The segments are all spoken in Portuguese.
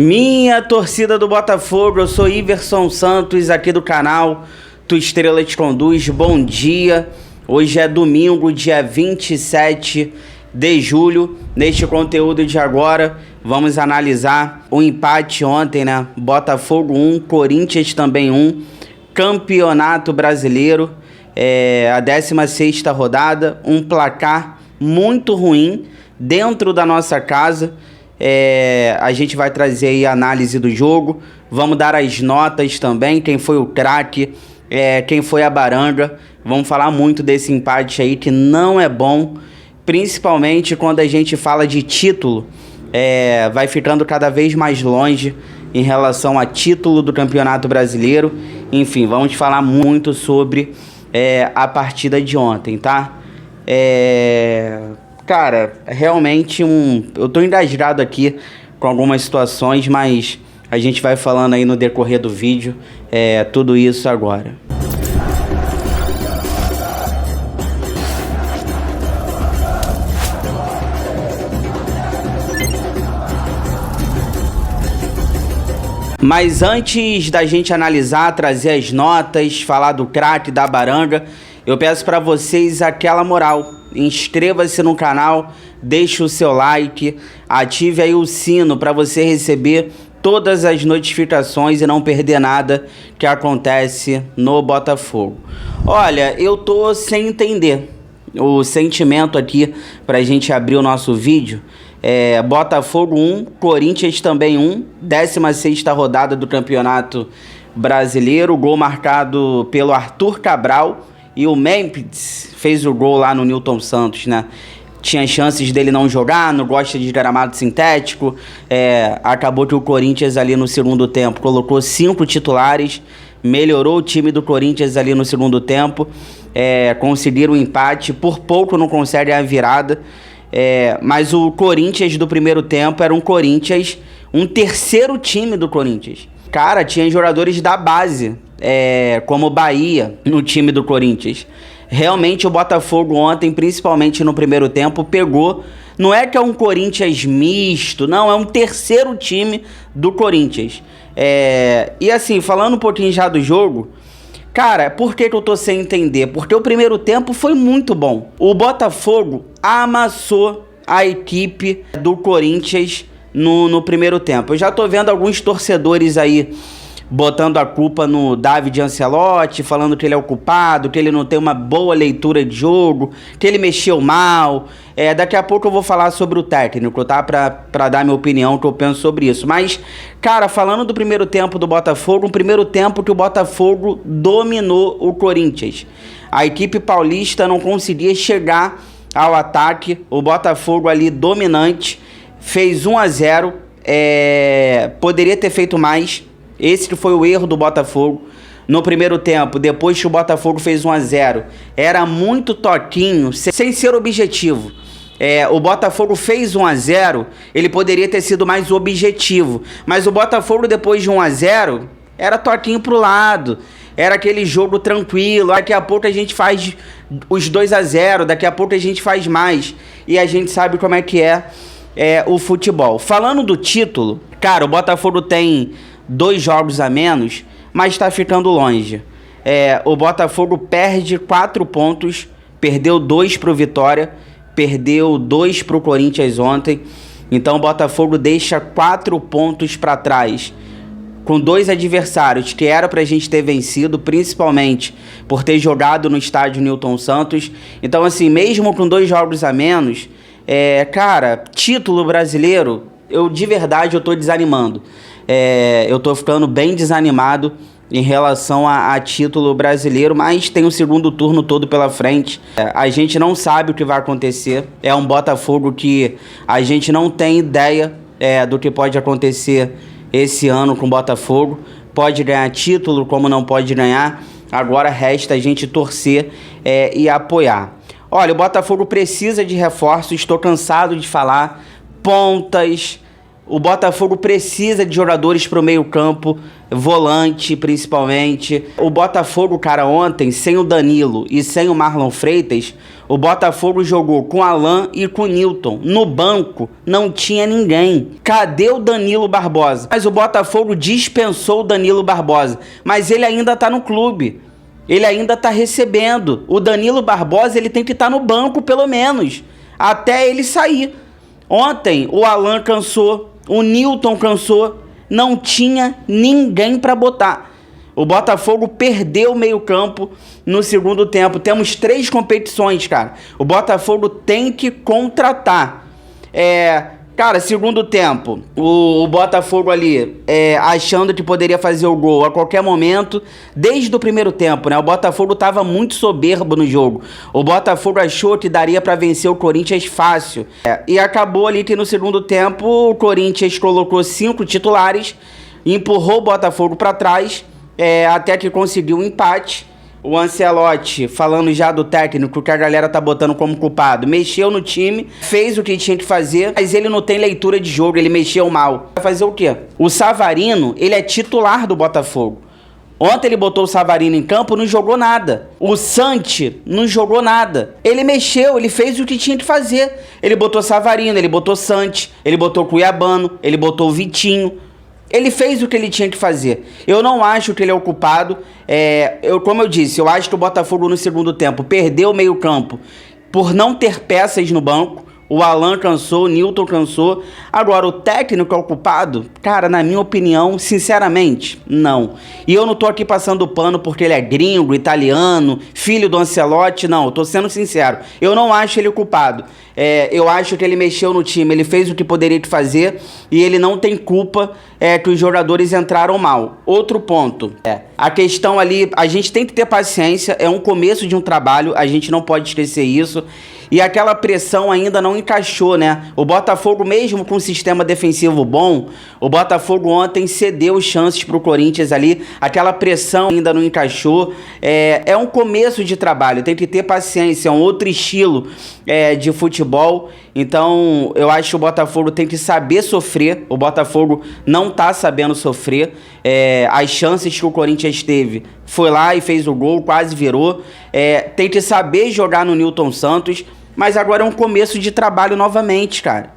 Minha torcida do Botafogo, eu sou Iverson Santos, aqui do canal Tu Estrela Te Conduz. Bom dia, hoje é domingo, dia 27 de julho. Neste conteúdo de agora, vamos analisar o empate ontem, né? Botafogo 1, Corinthians também 1, Campeonato Brasileiro, a 16ª rodada, um placar muito ruim dentro da nossa casa. A gente vai trazer aí a análise do jogo, vamos dar as notas também, quem foi o craque, quem foi a baranga. Vamos falar muito desse empate aí que não é bom, principalmente quando a gente fala de título, vai ficando cada vez mais longe em relação a título do Campeonato Brasileiro. Enfim, vamos falar muito sobre a partida de ontem, tá? Cara, realmente eu tô engasgado aqui com algumas situações, mas a gente vai falando aí no decorrer do vídeo, tudo isso agora. Mas antes da gente analisar, trazer as notas, falar do craque, da baranga, eu peço para vocês aquela moral. Inscreva-se no canal, deixe o seu like, ative aí o sino para você receber todas as notificações e não perder nada que acontece no Botafogo. Olha, eu tô sem entender o sentimento aqui pra gente abrir o nosso vídeo. Botafogo 1, Corinthians também 1, 16ª rodada do Campeonato Brasileiro, gol marcado pelo Arthur Cabral. E o Memphis fez o gol lá no Newton Santos, né? Tinha chances dele não jogar, não gosta de gramado sintético. Acabou que o Corinthians ali no segundo tempo colocou 5 titulares, melhorou o time do Corinthians ali no segundo tempo. Conseguiram o empate, por pouco não conseguem a virada. Mas o Corinthians do primeiro tempo era um terceiro time do Corinthians. Cara, tinha jogadores da base, como Bahia, no time do Corinthians. Realmente o Botafogo ontem, principalmente no primeiro tempo, pegou. Não é que é um Corinthians misto, não, é um terceiro time do Corinthians. E assim, falando um pouquinho já do jogo, cara, por que eu tô sem entender? Porque o primeiro tempo foi muito bom. O Botafogo amassou a equipe do Corinthians no primeiro tempo. Eu já tô vendo alguns torcedores aí botando a culpa no David Ancelotti, falando que ele é o culpado, que ele não tem uma boa leitura de jogo, que ele mexeu mal. Daqui a pouco eu vou falar sobre o técnico, tá? Pra dar minha opinião, que eu penso sobre isso. Mas, cara, falando do primeiro tempo do Botafogo, um primeiro tempo que o Botafogo dominou o Corinthians. A equipe paulista não conseguia chegar ao ataque, o Botafogo ali dominante, fez 1-0, poderia ter feito mais. Esse que foi o erro do Botafogo no primeiro tempo. Depois que o Botafogo fez 1-0, era muito toquinho, sem ser objetivo. O Botafogo fez 1-0, ele poderia ter sido mais objetivo. Mas o Botafogo, depois de 1-0, era toquinho pro lado. Era aquele jogo tranquilo. Daqui a pouco a gente faz os 2-0, daqui a pouco a gente faz mais. E a gente sabe como é que é o futebol. Falando do título, cara, o Botafogo tem 2 jogos a menos, mas está ficando longe. O Botafogo perde 4 pontos, perdeu 2 para o Vitória, perdeu 2 para o Corinthians ontem. Então o Botafogo deixa 4 pontos para trás, com 2 adversários que era para a gente ter vencido, principalmente por ter jogado no estádio Newton Santos. Então assim, mesmo com 2 jogos a menos, cara, título brasileiro, de verdade eu tô desanimando. Eu tô ficando bem desanimado em relação a título brasileiro, mas tem o segundo turno todo pela frente. A gente não sabe o que vai acontecer. É um Botafogo que a gente não tem ideia do que pode acontecer esse ano com o Botafogo. Pode ganhar título, como não pode ganhar. Agora resta a gente torcer e apoiar. Olha, o Botafogo precisa de reforços. Estou cansado de falar. Pontas, O Botafogo precisa de jogadores para o meio-campo, volante principalmente. O Botafogo, cara, ontem, sem o Danilo e sem o Marlon Freitas, o Botafogo jogou com Alan e com Nilton. No banco não tinha ninguém. Cadê o Danilo Barbosa? Mas o Botafogo dispensou o Danilo Barbosa, mas ele ainda tá no clube. Ele ainda tá recebendo. O Danilo Barbosa, ele tem que estar no banco pelo menos, até ele sair. Ontem o Alan cansou, o Nilton cansou, não tinha ninguém para botar. O Botafogo perdeu o meio-campo no segundo tempo. Temos 3 competições, cara. O Botafogo tem que contratar. Cara, segundo tempo, o Botafogo ali achando que poderia fazer o gol a qualquer momento, desde o primeiro tempo, né? O Botafogo estava muito soberbo no jogo. O Botafogo achou que daria para vencer o Corinthians fácil. E acabou ali que no segundo tempo o Corinthians colocou 5 titulares, empurrou o Botafogo para trás, até que conseguiu um empate. O Ancelotti, falando já do técnico que a galera tá botando como culpado, mexeu no time, fez o que tinha que fazer, mas ele não tem leitura de jogo, ele mexeu mal. Vai fazer o quê? O Savarino, ele é titular do Botafogo. Ontem ele botou o Savarino em campo, não jogou nada. O Santi não jogou nada. Ele mexeu, ele fez o que tinha que fazer. Ele botou Savarino, ele botou Santi, ele botou Cuiabano, ele botou Vitinho. Ele fez o que ele tinha que fazer. Eu não acho que ele é o culpado. Como eu disse, eu acho que o Botafogo no segundo tempo perdeu o meio campo por não ter peças no banco. O Alan cansou, o Nilton cansou. Agora, o técnico é o culpado? Cara, na minha opinião, sinceramente, não. E eu não tô aqui passando pano porque ele é gringo, italiano, filho do Ancelotti. Não, eu tô sendo sincero. Eu não acho ele o culpado. Eu acho que ele mexeu no time, ele fez o que poderia fazer e ele não tem culpa que os jogadores entraram mal. Outro ponto, a questão ali, a gente tem que ter paciência, é um começo de um trabalho, a gente não pode esquecer isso. E aquela pressão ainda não encaixou, né? O Botafogo, mesmo com um sistema defensivo bom, o Botafogo ontem cedeu chances pro Corinthians ali. Aquela pressão ainda não encaixou. É um começo de trabalho, tem que ter paciência, é um outro estilo de futebol. Então, eu acho que o Botafogo tem que saber sofrer. O Botafogo não tá sabendo sofrer. As chances que o Corinthians teve, foi lá e fez o gol, quase virou. Tem que saber jogar no Nilton Santos. Mas agora é um começo de trabalho novamente, cara.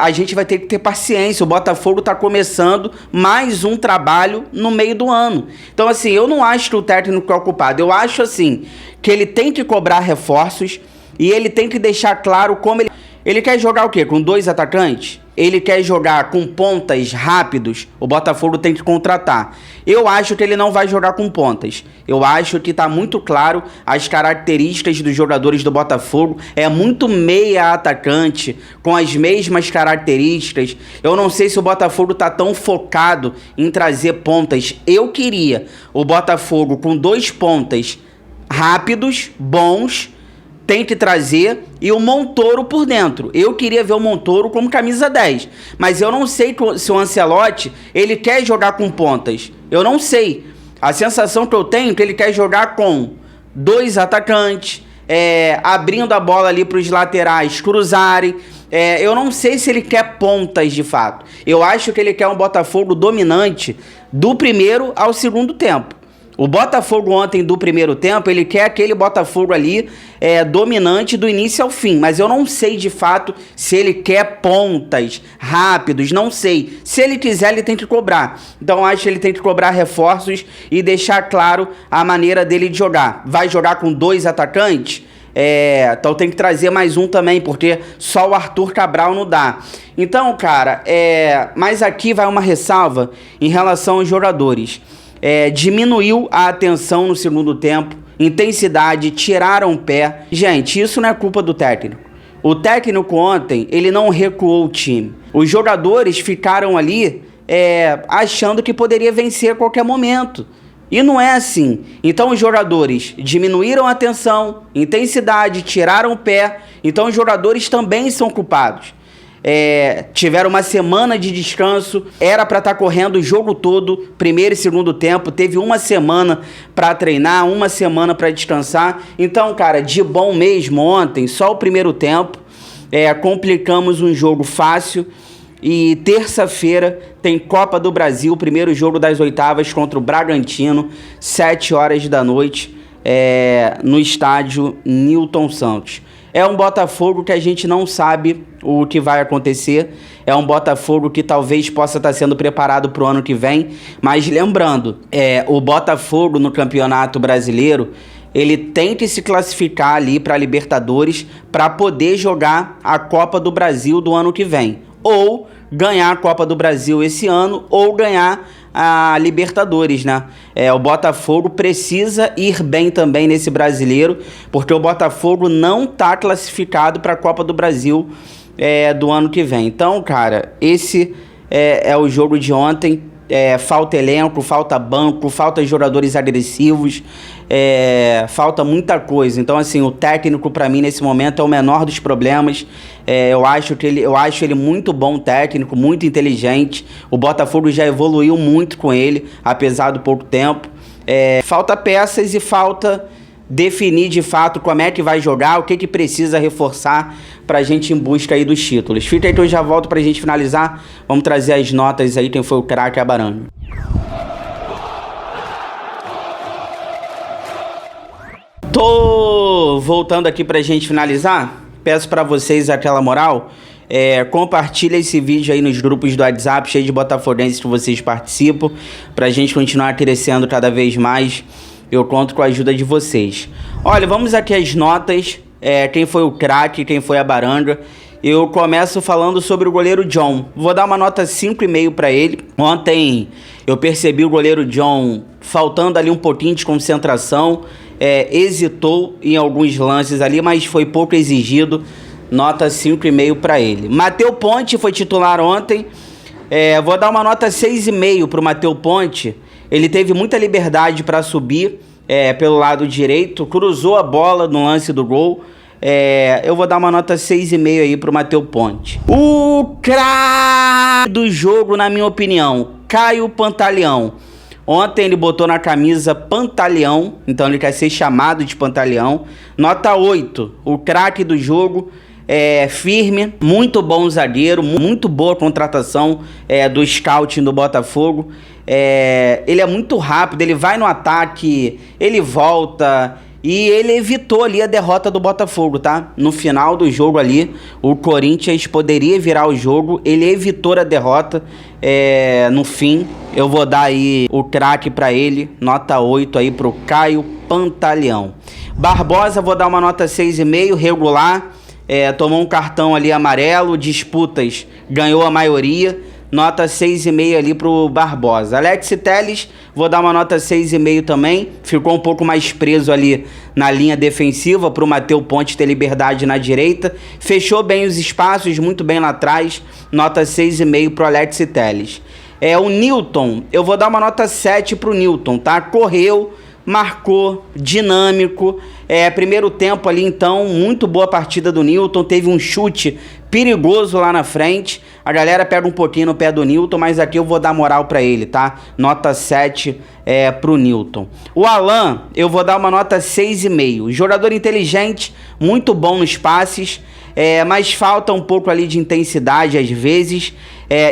A gente vai ter que ter paciência. O Botafogo tá começando mais um trabalho no meio do ano. Então, assim, eu não acho que o técnico é o culpado. Eu acho, assim, que ele tem que cobrar reforços e ele tem que deixar claro como ele... Ele quer jogar o quê? Com 2 atacantes? Ele quer jogar com pontas rápidos? O Botafogo tem que contratar. Eu acho que ele não vai jogar com pontas. Eu acho que tá muito claro as características dos jogadores do Botafogo. É muito meia atacante, com as mesmas características. Eu não sei se o Botafogo tá tão focado em trazer pontas. Eu queria o Botafogo com 2 pontas rápidos, bons, tem que trazer, e o Montoro por dentro. Eu queria ver o Montoro como camisa 10, mas eu não sei se o Ancelotti, ele quer jogar com pontas. Eu não sei. A sensação que eu tenho é que ele quer jogar com 2 atacantes, abrindo a bola ali para os laterais cruzarem. Eu não sei se ele quer pontas de fato. Eu acho que ele quer um Botafogo dominante do primeiro ao segundo tempo. O Botafogo ontem do primeiro tempo, ele quer aquele Botafogo ali dominante do início ao fim. Mas eu não sei de fato se ele quer pontas rápidos, não sei. Se ele quiser, ele tem que cobrar. Então acho que ele tem que cobrar reforços e deixar claro a maneira dele de jogar. Vai jogar com 2 atacantes? Então tem que trazer mais um também, porque só o Arthur Cabral não dá. Então, cara, mas aqui vai uma ressalva em relação aos jogadores. Diminuiu a atenção no segundo tempo, intensidade, tiraram o pé. Gente, isso não é culpa do técnico. O técnico ontem, ele não recuou o time. Os jogadores ficaram ali achando que poderia vencer a qualquer momento. E não é assim. Então os jogadores diminuíram a atenção, intensidade, tiraram o pé. Então os jogadores também são culpados. Tiveram uma semana de descanso, era para estar correndo o jogo todo, primeiro e segundo tempo, teve uma semana para treinar, uma semana para descansar. Então, cara, de bom mesmo ontem, só o primeiro tempo, complicamos um jogo fácil E terça-feira tem Copa do Brasil, primeiro jogo das oitavas contra o Bragantino, 7 horas da noite, no estádio Newton Santos. É um Botafogo que a gente não sabe o que vai acontecer. É um Botafogo que talvez possa estar sendo preparado para o ano que vem. Mas lembrando, o Botafogo no Campeonato Brasileiro, ele tem que se classificar ali para a Libertadores para poder jogar a Copa do Brasil do ano que vem. Ou ganhar a Copa do Brasil esse ano, ou ganhar a Libertadores, né? O Botafogo precisa ir bem também nesse brasileiro, porque o Botafogo não tá classificado para a Copa do Brasil do ano que vem. Então, cara, esse é o jogo de ontem. Falta elenco, falta banco, falta jogadores agressivos, falta muita coisa. Então, assim, o técnico para mim nesse momento é o menor dos problemas. Eu acho ele muito bom técnico, muito inteligente. O Botafogo já evoluiu muito com ele, apesar do pouco tempo. Falta peças e falta definir de fato como é que vai jogar, o que precisa reforçar pra gente ir em busca aí dos títulos. Fica aí que eu já volto pra gente finalizar. Vamos trazer as notas aí, quem foi o craque, a Baranga. Tô voltando aqui pra gente finalizar. Peço pra vocês aquela moral. Compartilha esse vídeo aí nos grupos do WhatsApp, cheio de botafoguenses que vocês participam, pra gente continuar crescendo cada vez mais. Eu conto com a ajuda de vocês. Olha, vamos aqui às notas. Quem foi o craque, quem foi a Baranga. Eu começo falando sobre o goleiro John. Vou dar uma nota 5,5 para ele. Ontem eu percebi o goleiro John faltando ali um pouquinho de concentração. Hesitou em alguns lances ali, mas foi pouco exigido. Nota 5,5 para ele. Matheus Ponte foi titular ontem. Vou dar uma nota 6,5 para o Matheus Ponte. Ele teve muita liberdade para subir pelo lado direito, cruzou a bola no lance do gol. Eu vou dar uma nota 6,5 aí pro Matheus Ponte. O craque do jogo, na minha opinião, Caio Pantaleão. Ontem ele botou na camisa Pantaleão, então ele quer ser chamado de Pantaleão. Nota 8, o craque do jogo. Firme, muito bom zagueiro, muito boa contratação do scouting do Botafogo. Ele é muito rápido, ele vai no ataque, ele volta e ele evitou ali a derrota do Botafogo, tá? No final do jogo ali, o Corinthians poderia virar o jogo, ele evitou a derrota no fim. Eu vou dar aí o craque pra ele, nota 8 aí pro Caio Pantaleão. Barbosa, vou dar uma nota 6,5, regular. Tomou um cartão ali amarelo, disputas, ganhou a maioria, nota 6,5 ali pro Barbosa. Alex Telles, vou dar uma nota 6,5 também, ficou um pouco mais preso ali na linha defensiva pro Matheus Ponte ter liberdade na direita, fechou bem os espaços, muito bem lá atrás, nota 6,5 pro Alex Telles. O Newton, eu vou dar uma nota 7 pro Newton, tá? Correu, marcou, dinâmico. Primeiro tempo ali, então, muito boa partida do Newton. Teve um chute perigoso lá na frente. A galera pega um pouquinho no pé do Newton, mas aqui eu vou dar moral pra ele, tá? Nota 7 pro Newton. O Alan, eu vou dar uma nota 6,5. Jogador inteligente, muito bom nos passes, mas falta um pouco ali de intensidade às vezes.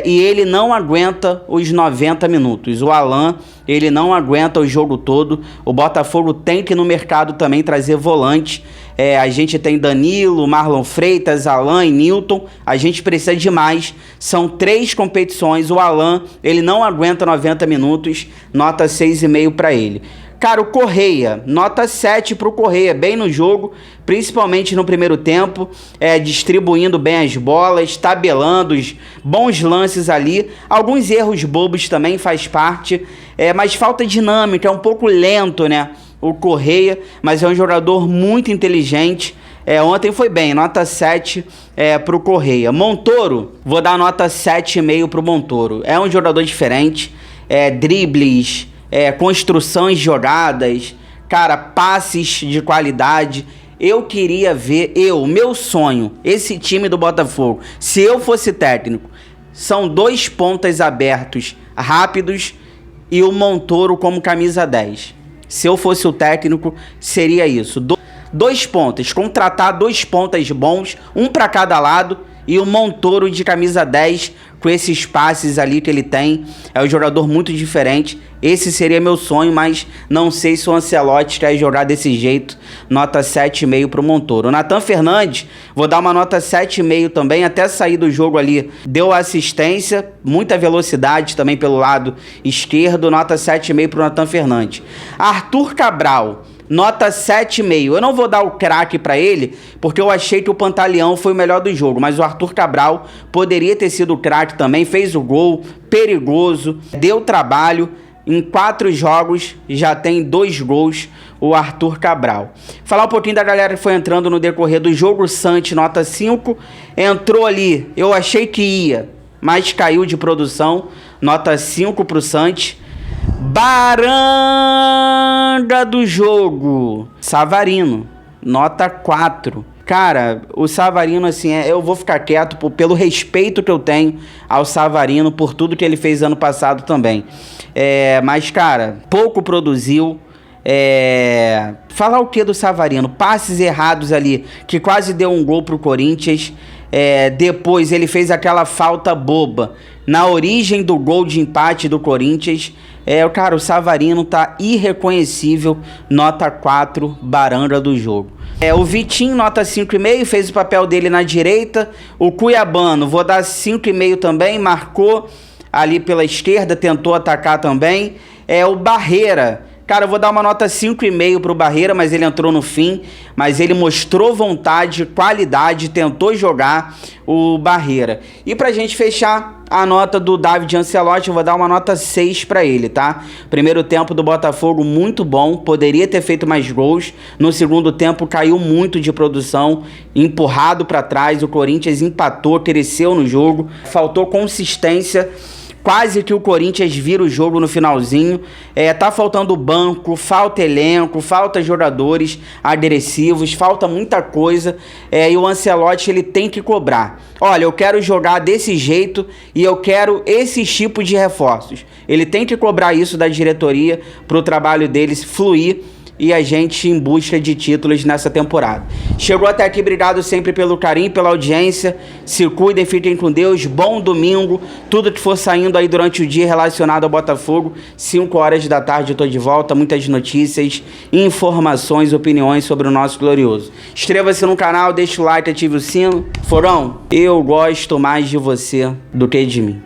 E ele não aguenta os 90 minutos. O Alan, ele não aguenta o jogo todo. O Botafogo tem que ir no mercado também trazer volante. A gente tem Danilo, Marlon Freitas, Alan e Newton. A gente precisa de mais. São 3 competições. O Alan, ele não aguenta 90 minutos. Nota 6,5 para ele. Cara, o Correia, nota 7 pro Correia, bem no jogo, principalmente no primeiro tempo, distribuindo bem as bolas, tabelando os bons lances ali, alguns erros bobos também faz parte, mas falta dinâmica, é um pouco lento, né, o Correia, mas é um jogador muito inteligente. Ontem foi bem, nota 7 pro Correia. Montoro, vou dar nota 7,5 pro Montoro, é um jogador diferente, dribles, construções de jogadas, cara, passes de qualidade. Eu queria ver, meu sonho, esse time do Botafogo, se eu fosse técnico, são 2 pontas abertos, rápidos, e o Montoro como camisa 10. Se eu fosse o técnico, seria isso. 2 pontas, contratar 2 pontas bons, um para cada lado, E o Montoro de camisa 10, com esses passes ali que ele tem, é um jogador muito diferente. Esse seria meu sonho, mas não sei se o Ancelotti quer jogar desse jeito. Nota 7,5 pro Montoro. O Nathan Fernandes, vou dar uma nota 7,5 também, até sair do jogo ali. Deu assistência, muita velocidade também pelo lado esquerdo, nota 7,5 pro Nathan Fernandes. Arthur Cabral, nota 7,5. Eu não vou dar o craque para ele, porque eu achei que o Pantaleão foi o melhor do jogo, mas o Arthur Cabral poderia ter sido o craque também, fez o gol, perigoso, deu trabalho. Em 4 jogos já tem 2 gols o Arthur Cabral. Falar um pouquinho da galera que foi entrando no decorrer do jogo. O Santi, nota 5. Entrou ali, eu achei que ia, mas caiu de produção. Nota 5 pro Santi. Baranga do jogo, Savarino, nota 4. Cara, o Savarino, assim, eu vou ficar quieto pelo respeito que eu tenho ao Savarino, por tudo que ele fez ano passado também. Mas, cara, pouco produziu. Falar o que do Savarino? Passes errados ali, que quase deu um gol pro Corinthians. Depois ele fez aquela falta boba na origem do gol de empate do Corinthians. Cara, o Savarino tá irreconhecível, nota 4, baranga do jogo. O Vitinho, nota 5,5, fez o papel dele na direita. O Cuiabano, vou dar 5,5 também, marcou ali pela esquerda, tentou atacar também. O Barreira, cara, eu vou dar uma nota 5,5 pro Barreira, mas ele entrou no fim. Mas ele mostrou vontade, qualidade, tentou jogar o Barreira. E pra gente fechar a nota do David Ancelotti, eu vou dar uma nota 6 pra ele, tá? Primeiro tempo do Botafogo muito bom, poderia ter feito mais gols. No segundo tempo caiu muito de produção, empurrado pra trás. O Corinthians empatou, cresceu no jogo, faltou consistência. Quase que o Corinthians vira o jogo no finalzinho. Tá faltando banco, falta elenco, falta jogadores agressivos, falta muita coisa. E o Ancelotti, ele tem que cobrar. Olha, eu quero jogar desse jeito e eu quero esses tipos de reforços. Ele tem que cobrar isso da diretoria para o trabalho deles fluir e a gente em busca de títulos nessa temporada. Chegou até aqui, obrigado sempre pelo carinho, pela audiência. Se cuidem, fiquem com Deus. Bom domingo. Tudo que for saindo aí durante o dia relacionado ao Botafogo, 5 horas da tarde eu tô de volta. Muitas notícias, informações, opiniões sobre o nosso glorioso. Inscreva-se no canal, deixa o like, ative o sino. Forão, eu gosto mais de você do que de mim.